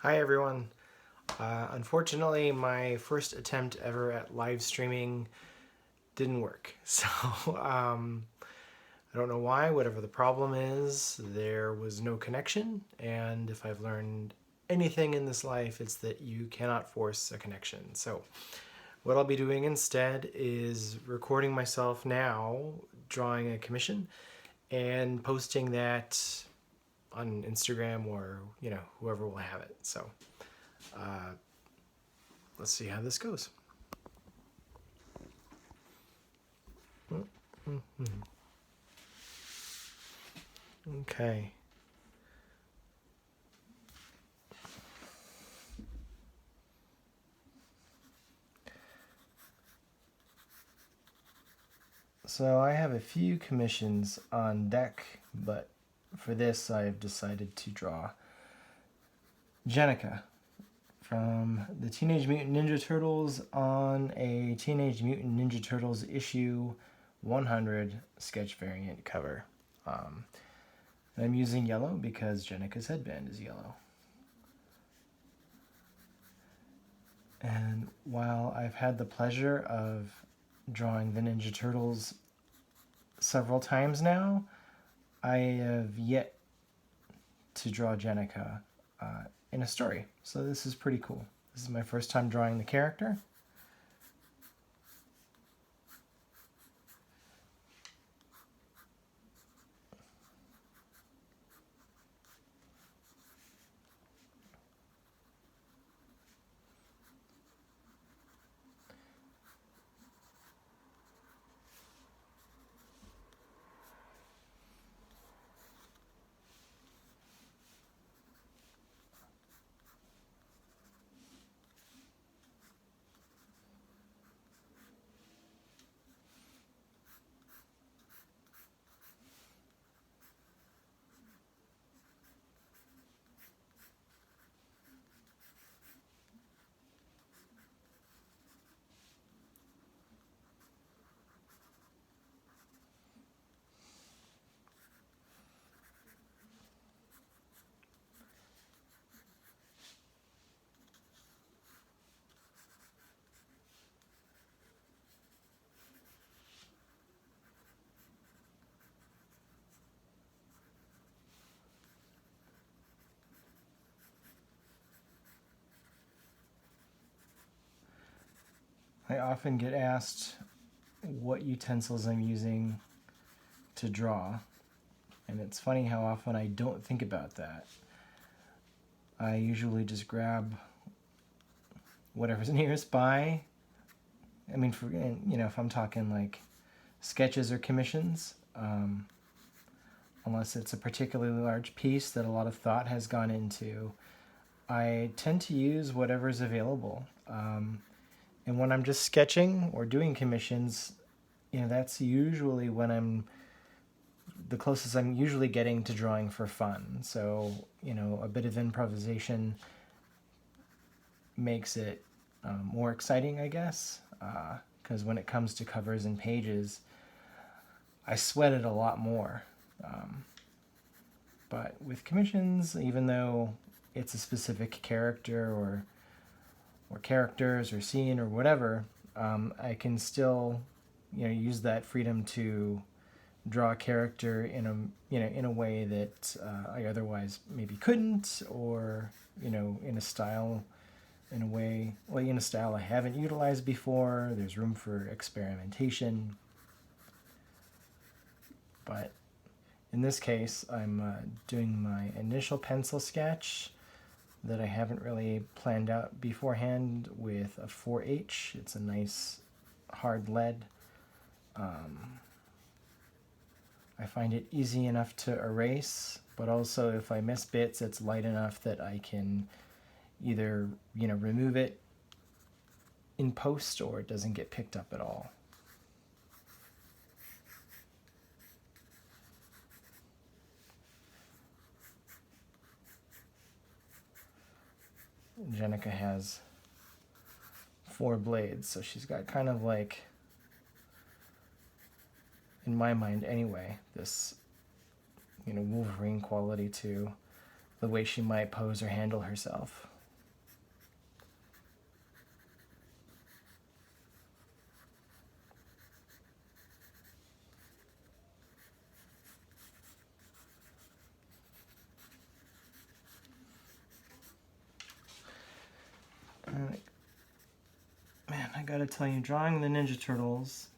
Hi everyone. Unfortunately, my first attempt ever at live streaming didn't work. So I don't know why, whatever the problem is, there was no connection. And if I've learned anything in this life, it's that you cannot force a connection. So what I'll be doing instead is recording myself now, drawing a commission, and posting that on Instagram or, whoever will have it. So let's see how this goes. Okay. So I have a few commissions on deck, but for this I've decided to draw Jennika from the Teenage Mutant Ninja Turtles on a Teenage Mutant Ninja Turtles issue 100 sketch variant cover. And I'm using yellow because Jennika's headband is yellow. And while I've had the pleasure of drawing the Ninja Turtles several times now, I have yet to draw Jennika in a story. So this is pretty cool. This is my first time drawing the character. I often get asked what utensils I'm using to draw, and it's funny how often I don't think about that. I usually just grab whatever's nearest by. I mean, if I'm talking like sketches or commissions, unless it's a particularly large piece that a lot of thought has gone into, I tend to use whatever's available. And when I'm just sketching or doing commissions, that's usually when I'm the closest I'm usually getting to drawing for fun. So, a bit of improvisation makes it more exciting, I guess, because when it comes to covers and pages, I sweat it a lot more. But with commissions, even though it's a specific character or characters or scene or whatever, I can still use that freedom to draw a character in a way that I otherwise maybe couldn't, or in a style I haven't utilized before. There's room for experimentation. But in this case, I'm doing my initial pencil sketch that I haven't really planned out beforehand with a 4H. It's a nice hard lead. I find it easy enough to erase, but also if I miss bits, it's light enough that I can either remove it in post or it doesn't get picked up at all. Jennika has 4 blades, so she's got kind of like, in my mind anyway, this Wolverine quality to the way she might pose or handle herself. gotta tell you, drawing the Ninja Turtles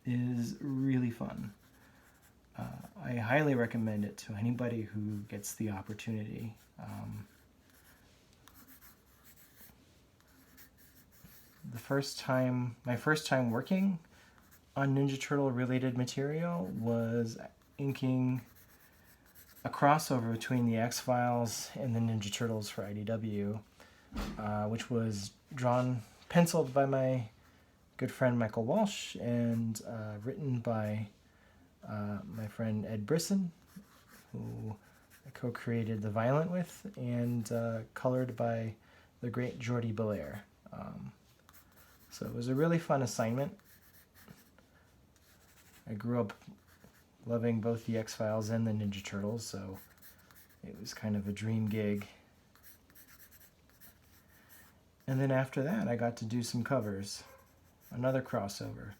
is really fun. I highly recommend it to anybody who gets the opportunity. My first time working on Ninja Turtle related material was inking a crossover between the X-Files and the Ninja Turtles for IDW, which was penciled by my good friend Michael Walsh and written by my friend Ed Brisson, who I co-created The Violent with, and colored by the great Jordi Belair. So it was a really fun assignment. I grew up loving both the X-Files and the Ninja Turtles, so it was kind of a dream gig. And then after that, I got to do some covers. Another crossover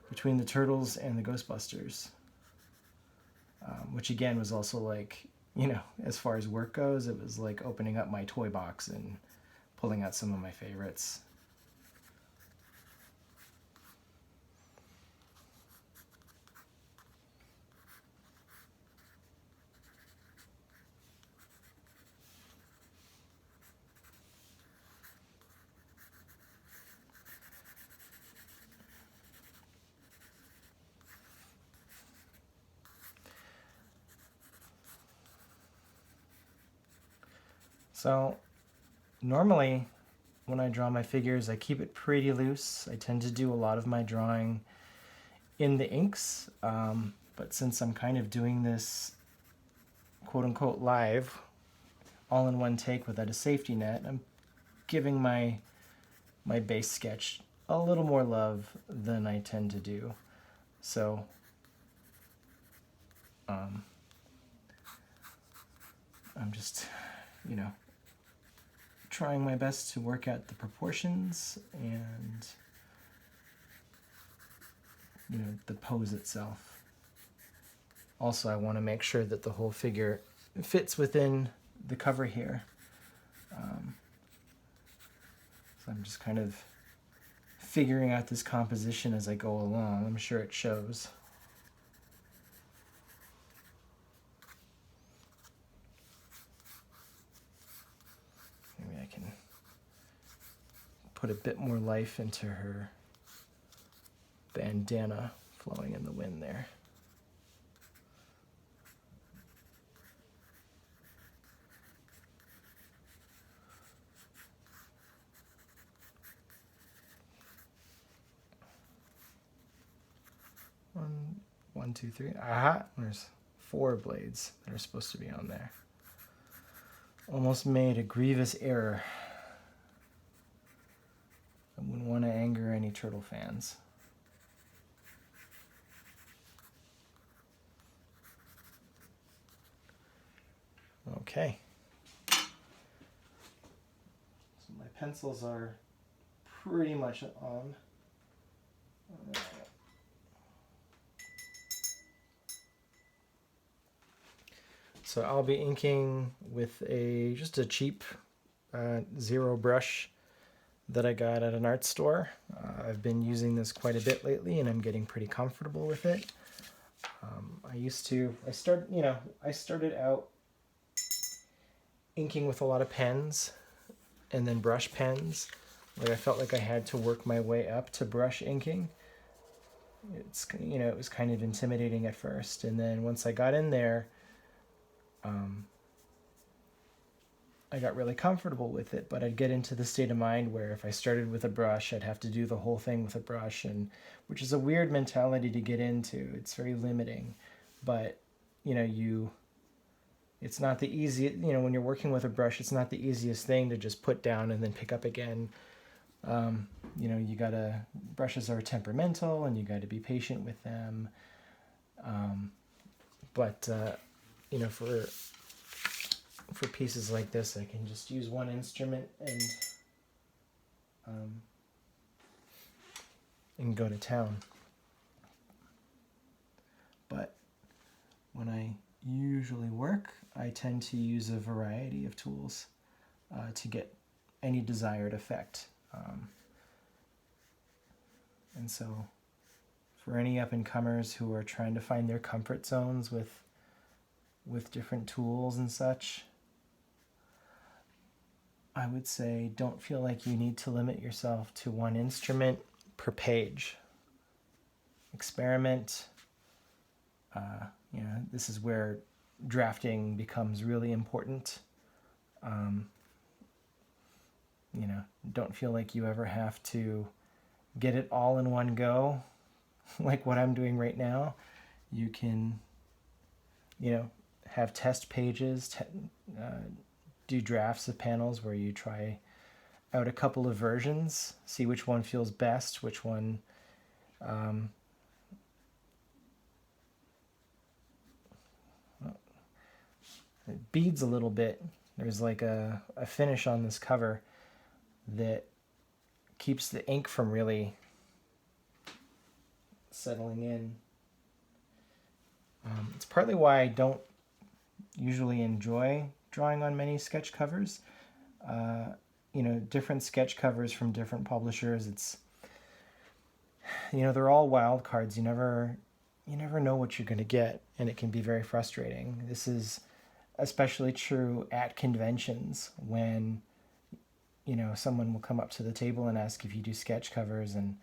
between the Turtles and the Ghostbusters. Which again was also like, as far as work goes, it was like opening up my toy box and pulling out some of my favorites. So normally when I draw my figures, I keep it pretty loose. I tend to do a lot of my drawing in the inks, but since I'm kind of doing this quote-unquote live, all in one take without a safety net, I'm giving my base sketch a little more love than I tend to do. So I'm just, trying my best to work out the proportions and the pose itself. Also, I want to make sure that the whole figure fits within the cover here. So I'm just kind of figuring out this composition as I go along. I'm sure it shows. Maybe I can put a bit more life into her bandana flowing in the wind there. One, two, three. Aha! There's 4 blades that are supposed to be on there. Almost made a grievous error. I wouldn't want to anger any turtle fans. Okay. So my pencils are pretty much on. So I'll be inking with just a cheap zero brush that I got at an art store. I've been using this quite a bit lately, and I'm getting pretty comfortable with it. I started out inking with a lot of pens and then brush pens. Like I felt like I had to work my way up to brush inking. It was kind of intimidating at first, and then once I got in there, I got really comfortable with it, but I'd get into the state of mind where if I started with a brush, I'd have to do the whole thing with a brush, which is a weird mentality to get into. It's very limiting, but it's not the easy, when you're working with a brush, it's not the easiest thing to just put down and then pick up again. Brushes are temperamental and you gotta be patient with them. For pieces like this, I can just use one instrument and go to town. But when I usually work, I tend to use a variety of tools to get any desired effect. And so for any up-and-comers who are trying to find their comfort zones with different tools and such, I would say don't feel like you need to limit yourself to one instrument per page. Experiment. This is where drafting becomes really important. Don't feel like you ever have to get it all in one go, like what I'm doing right now. You can, have test pages, do drafts of panels where you try out a couple of versions, see which one feels best, which one it beads a little bit. There's like a finish on this cover that keeps the ink from really settling in. It's partly why I don't usually enjoy drawing on many sketch covers. Different sketch covers from different publishers. It's, they're all wild cards. You never know what you're going to get, and it can be very frustrating. This is especially true at conventions when, someone will come up to the table and ask if you do sketch covers, and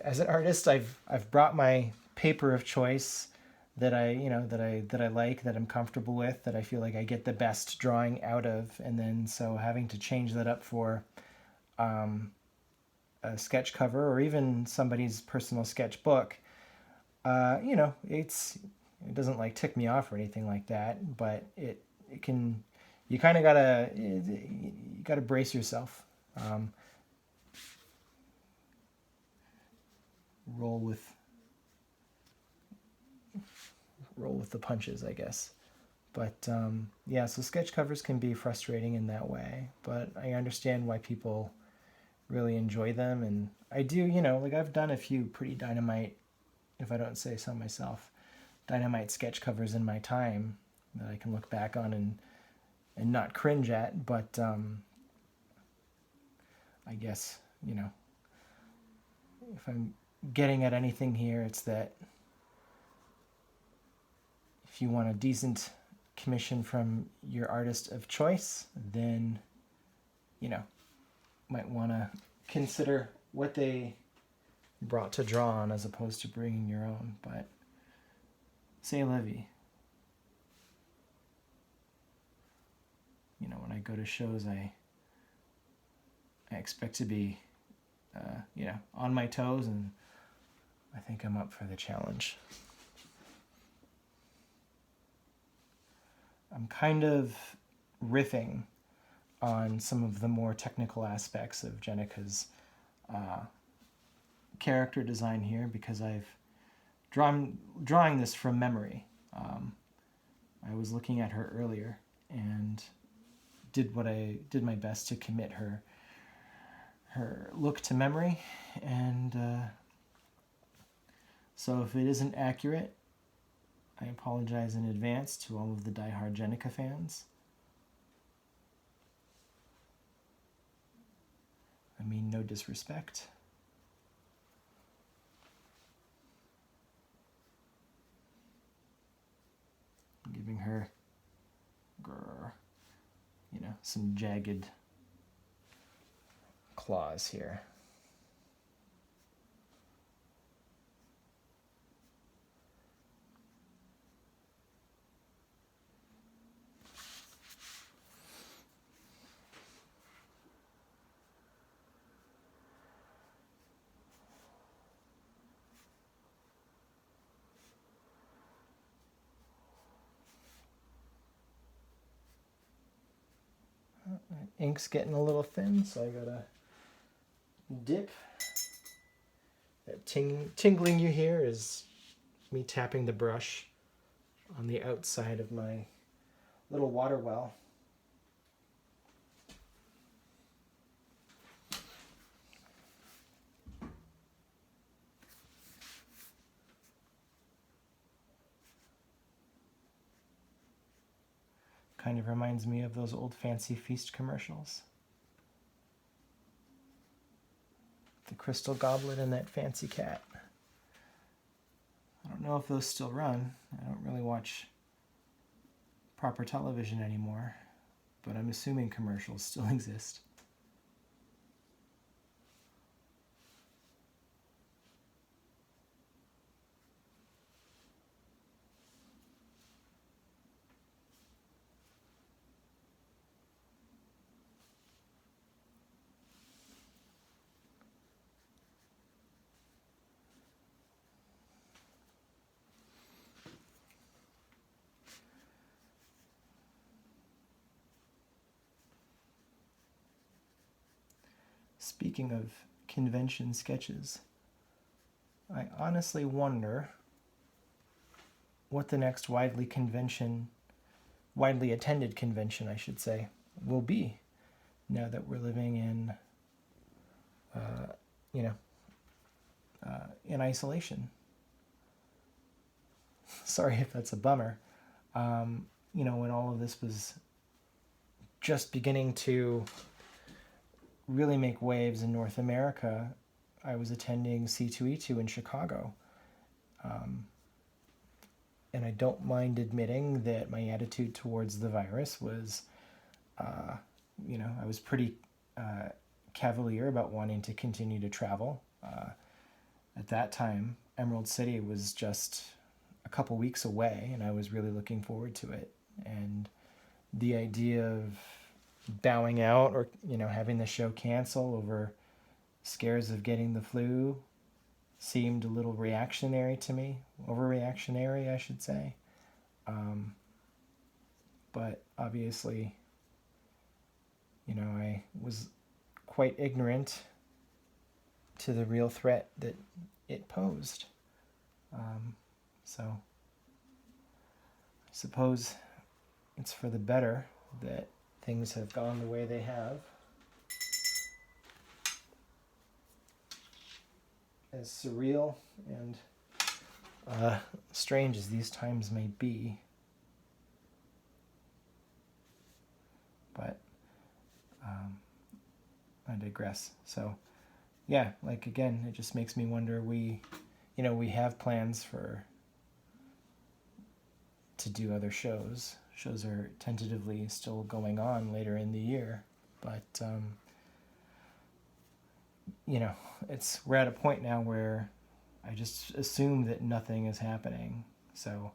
as an artist, I've brought my paper of choice that I like, that I'm comfortable with, that I feel like I get the best drawing out of, and then so having to change that up for a sketch cover or even somebody's personal sketchbook, it doesn't like tick me off or anything like that, but it can, you kind of gotta brace yourself. Roll with the punches, I guess. But so sketch covers can be frustrating in that way, but I understand why people really enjoy them, and I do, I've done a few pretty dynamite, if I don't say so myself, dynamite sketch covers in my time that I can look back on and not cringe at, but I guess, if I'm getting at anything here, it's that if you want a decent commission from your artist of choice, then, might want to consider what they brought to draw on as opposed to bringing your own, but c'est la vie. When I go to shows, I expect to be, on my toes, and I think I'm up for the challenge. I'm kind of riffing on some of the more technical aspects of Jennika's character design here because I've drawing this from memory. I was looking at her earlier and did my best to commit her look to memory, and so if it isn't accurate, I apologize in advance to all of the diehard Jennika fans. I mean no disrespect. I'm giving her some jagged claws here. Ink's getting a little thin, so I gotta dip. That tingling you hear is me tapping the brush on the outside of my little water well. Kind of reminds me of those old Fancy Feast commercials. the Crystal Goblet and that Fancy Cat. I don't know if those still run. I don't really watch proper television anymore, but I'm assuming commercials still exist. Speaking of convention sketches, I honestly wonder what the next widely attended convention, I should say, will be now that we're living in, in isolation. Sorry if that's a bummer. When all of this was just beginning to really make waves in North America, I was attending C2E2 in Chicago. And I don't mind admitting that my attitude towards the virus was, I was pretty cavalier about wanting to continue to travel. At that time, Emerald City was just a couple weeks away, and I was really looking forward to it. And the idea of bowing out or having the show cancel over scares of getting the flu seemed a little reactionary to me, overreactionary, I should say. But obviously, I was quite ignorant to the real threat that it posed. So I suppose it's for the better that things have gone the way they have. As surreal and strange as these times may be. But I digress. So yeah, again, it just makes me wonder, we have plans to do other shows. Shows are tentatively still going on later in the year, but we're at a point now where I just assume that nothing is happening. So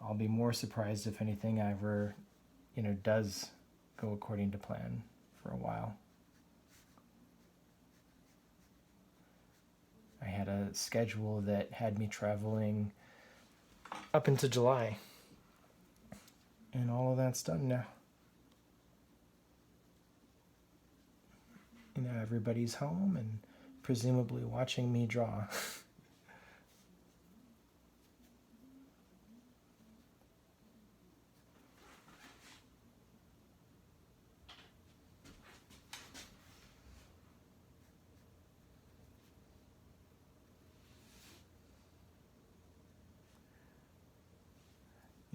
I'll be more surprised if anything ever, does go according to plan for a while. I had a schedule that had me traveling up into July. And all of that's done now. Everybody's home and presumably watching me draw.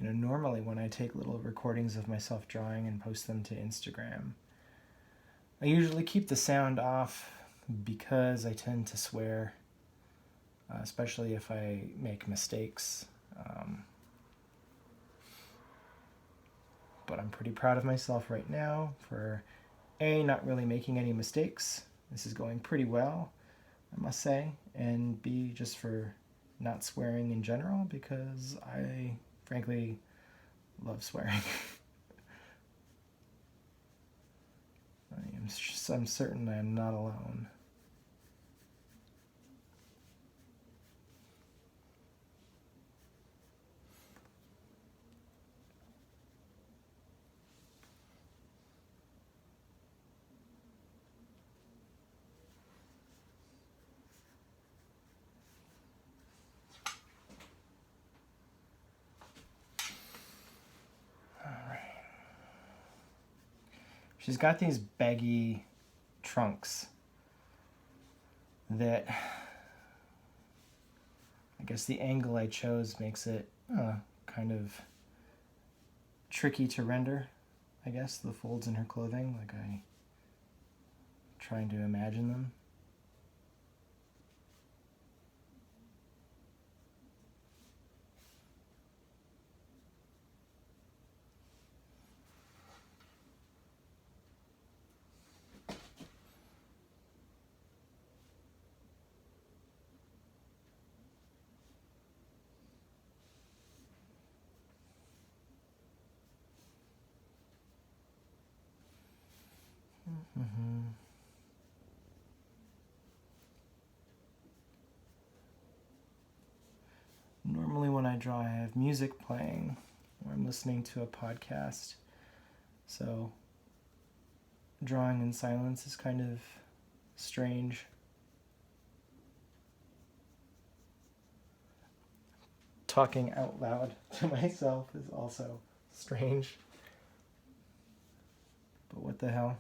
Normally when I take little recordings of myself drawing and post them to Instagram, I usually keep the sound off because I tend to swear, especially if I make mistakes. But I'm pretty proud of myself right now for A, not really making any mistakes. This is going pretty well, I must say. And B, just for not swearing in general, because I frankly love swearing. I'm certain I am not alone. She's got these baggy trunks that I guess the angle I chose makes it kind of tricky to render, I guess, the folds in her clothing, I trying to imagine them. Normally when I draw, I have music playing or I'm listening to a podcast. So drawing in silence is kind of strange. Talking out loud to myself is also strange. But what the hell?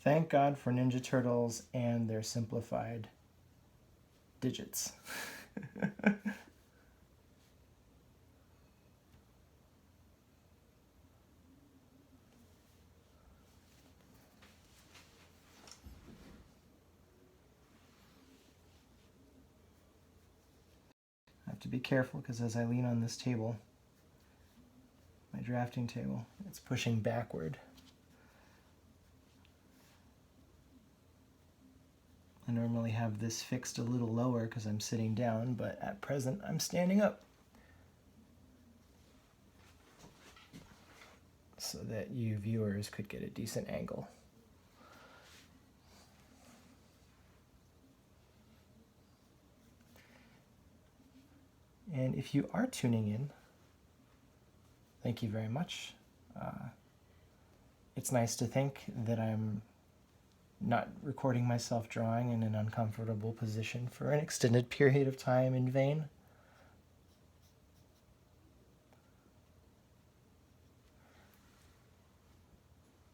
Thank God for Ninja Turtles and their simplified digits. I have to be careful because as I lean on this table, my drafting table, it's pushing backward. I normally have this fixed a little lower because I'm sitting down, but at present I'm standing up so that you viewers could get a decent angle. And if you are tuning in, thank you very much. It's nice to think that I'm not recording myself drawing in an uncomfortable position for an extended period of time in vain.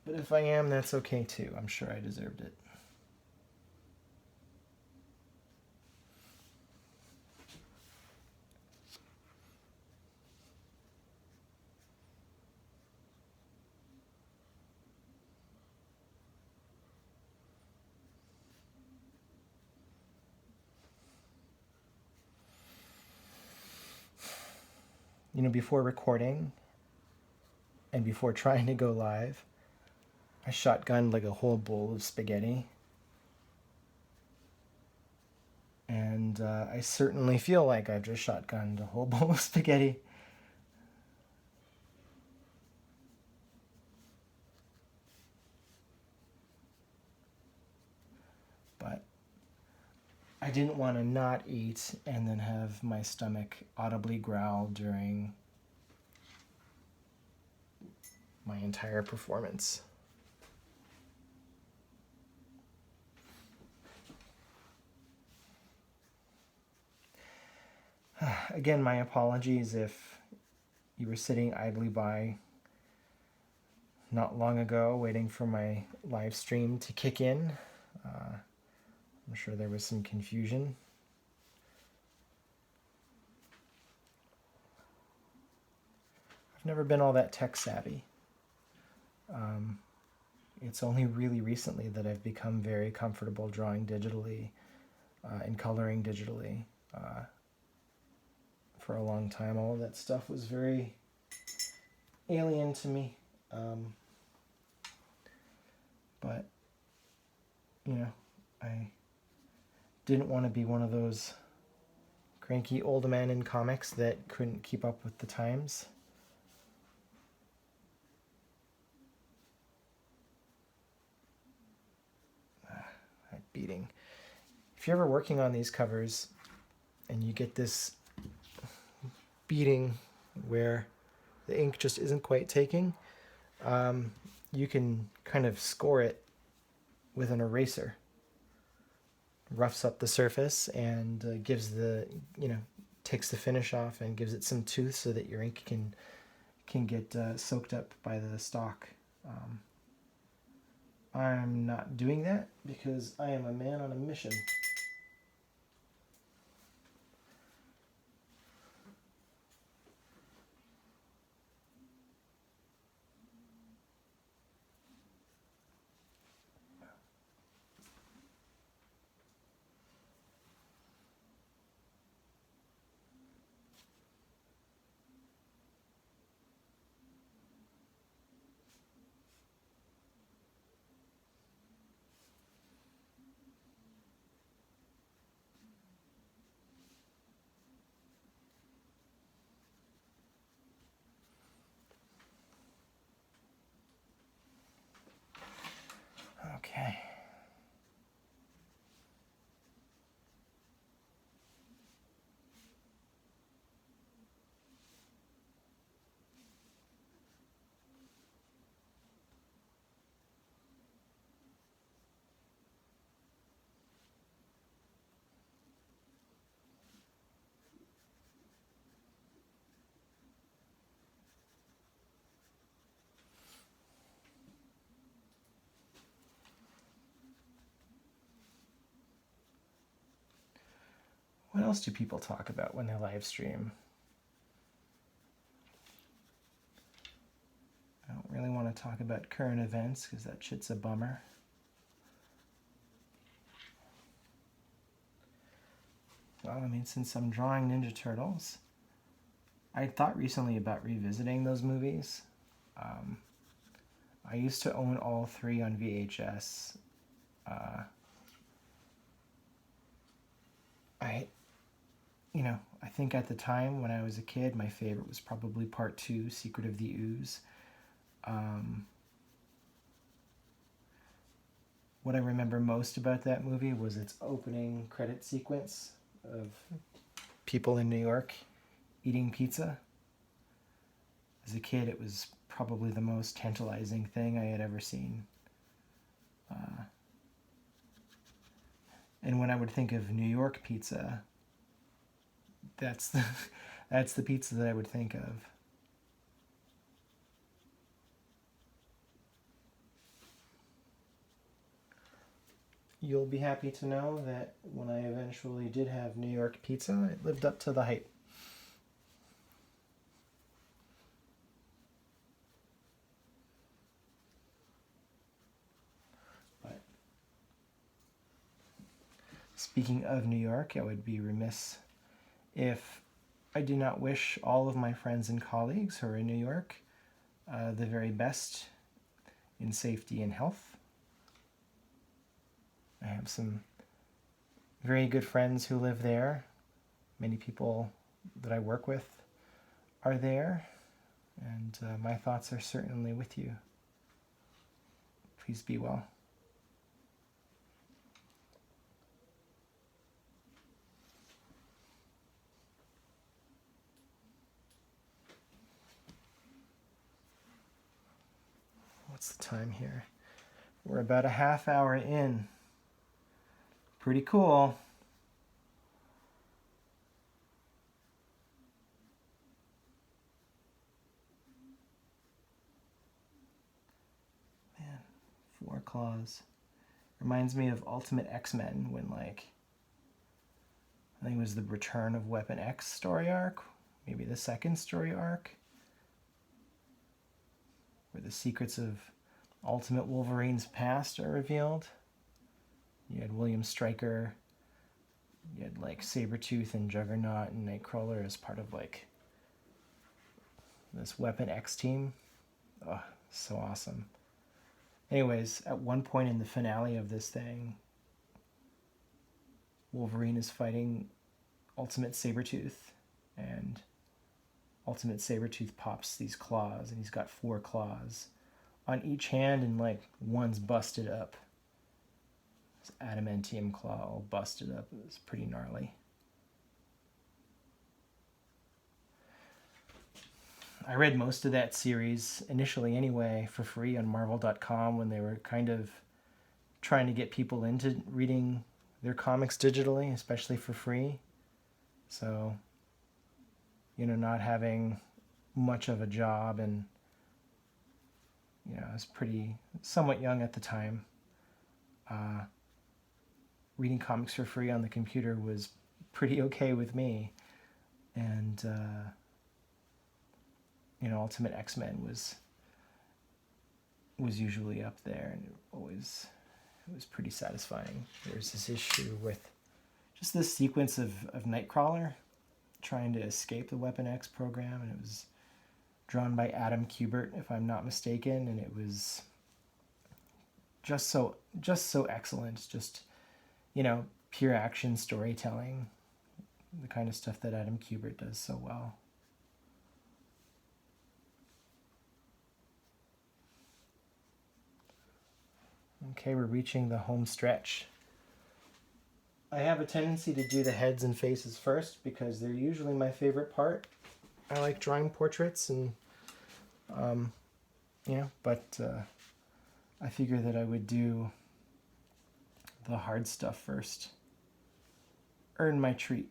But if I am, that's okay too. I'm sure I deserved it. You know, before recording and before trying to go live, I shotgunned like a whole bowl of spaghetti. And I certainly feel like I've just shotgunned a whole bowl of spaghetti. But I didn't want to not eat and then have my stomach audibly growl during my entire performance. Again, my apologies if you were sitting idly by not long ago waiting for my live stream to kick in. I'm sure there was some confusion. I've never been all that tech savvy. It's only really recently that I've become very comfortable drawing digitally and coloring digitally. For a long time, all of that stuff was very alien to me. But, you know, I didn't want to be one of those cranky old men in comics that couldn't keep up with the times. That beating. If you're ever working on these covers and you get this beating where the ink just isn't quite taking, you can kind of score it with an eraser. Roughs up the surface and gives the, takes the finish off and gives it some tooth so that your ink can get soaked up by the stock. I'm not doing that because I am a man on a mission. else do people talk about when they live stream? I don't really want to talk about current events because that shit's a bummer. Well, I mean, since I'm drawing Ninja Turtles, I thought recently about revisiting those movies. I used to own all three on VHS. I think at the time when I was a kid, my favorite was probably Part 2, Secret of the Ooze. What I remember most about that movie was its opening credit sequence of people in New York eating pizza. As a kid, it was probably the most tantalizing thing I had ever seen. And when I would think of New York pizza, that's the pizza that I would think of. You'll be happy to know that when I eventually did have New York pizza, it lived up to the hype. But speaking of New York, I would be remiss if I do not wish all of my friends and colleagues who are in New York the very best in safety and health. I have some very good friends who live there. Many people that I work with are there, and my thoughts are certainly with you. Please be well. What's the time here? We're about a half hour in. Pretty cool. Man, 4 claws. Reminds me of Ultimate X-Men when, like, I think it was the Return of Weapon X story arc, maybe the second story arc, where the secrets of Ultimate Wolverine's past are revealed. You had William Stryker, you had like Sabretooth and Juggernaut and Nightcrawler as part of like this Weapon X team. Oh, so awesome. Anyways, at one point in the finale of this thing, Wolverine is fighting Ultimate Sabretooth, and Ultimate Sabretooth pops these claws, and he's got 4 claws on each hand, and like one's busted up. This adamantium claw all busted up. It was pretty gnarly. I read most of that series initially anyway for free on Marvel.com when they were kind of trying to get people into reading their comics digitally, especially for free. So, not having much of a job, and I was somewhat young at the time. Reading comics for free on the computer was pretty okay with me, and Ultimate X-Men was usually up there, and it was pretty satisfying. There's this issue with just this sequence of Nightcrawler trying to escape the Weapon X program, and it was drawn by Adam Kubert, if I'm not mistaken, and it was just so excellent. Just pure action storytelling, the kind of stuff that Adam Kubert does so well. Okay, we're reaching the home stretch. I have a tendency to do the heads and faces first because they're usually my favorite part. I like drawing portraits, and but I figure that I would do the hard stuff first. Earn my treat.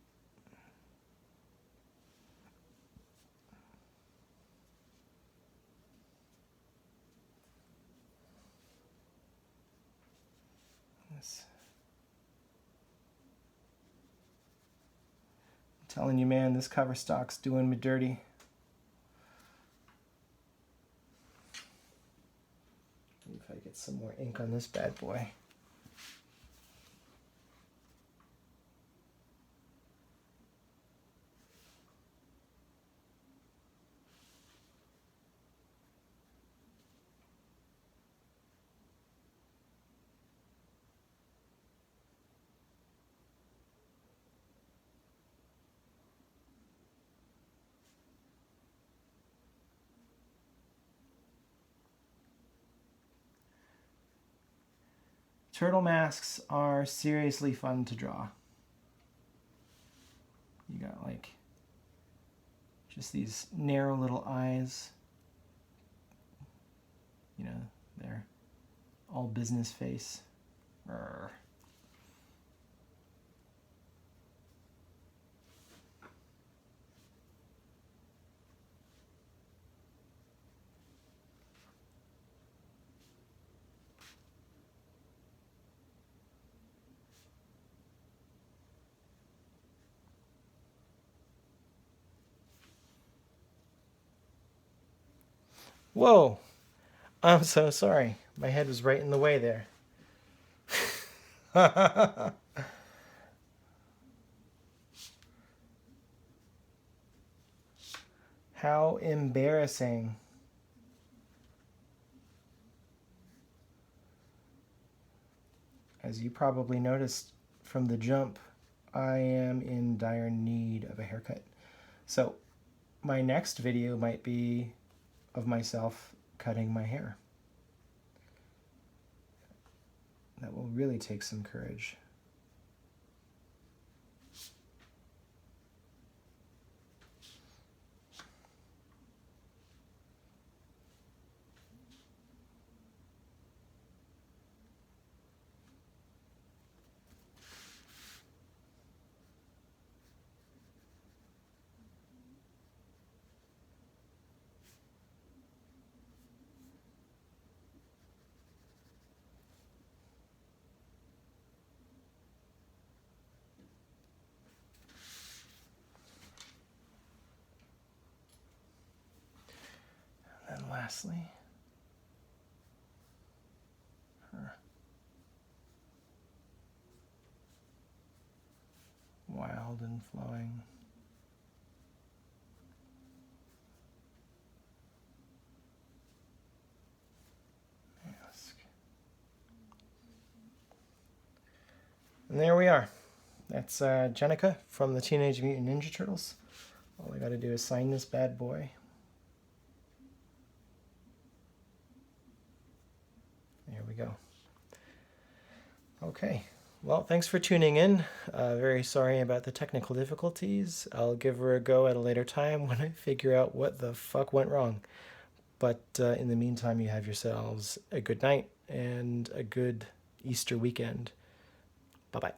Telling you, man, this cover stock's doing me dirty. If I get some more ink on this bad boy. Turtle masks are seriously fun to draw. You got like just these narrow little eyes. You know, they're all business face. Arr. Whoa! I'm so sorry. My head was right in the way there. How embarrassing. As you probably noticed from the jump, I am in dire need of a haircut. So my next video might be of myself cutting my hair. That will really take some courage. And then lastly, her wild and flowing mask. And there we are. That's Jennika from the Teenage Mutant Ninja Turtles. All I gotta do is sign this bad boy. There we go. Okay. Well, thanks for tuning in. Very sorry about the technical difficulties. I'll give her a go at a later time when I figure out what the fuck went wrong. But in the meantime, you have yourselves a good night and a good Easter weekend. Bye-bye.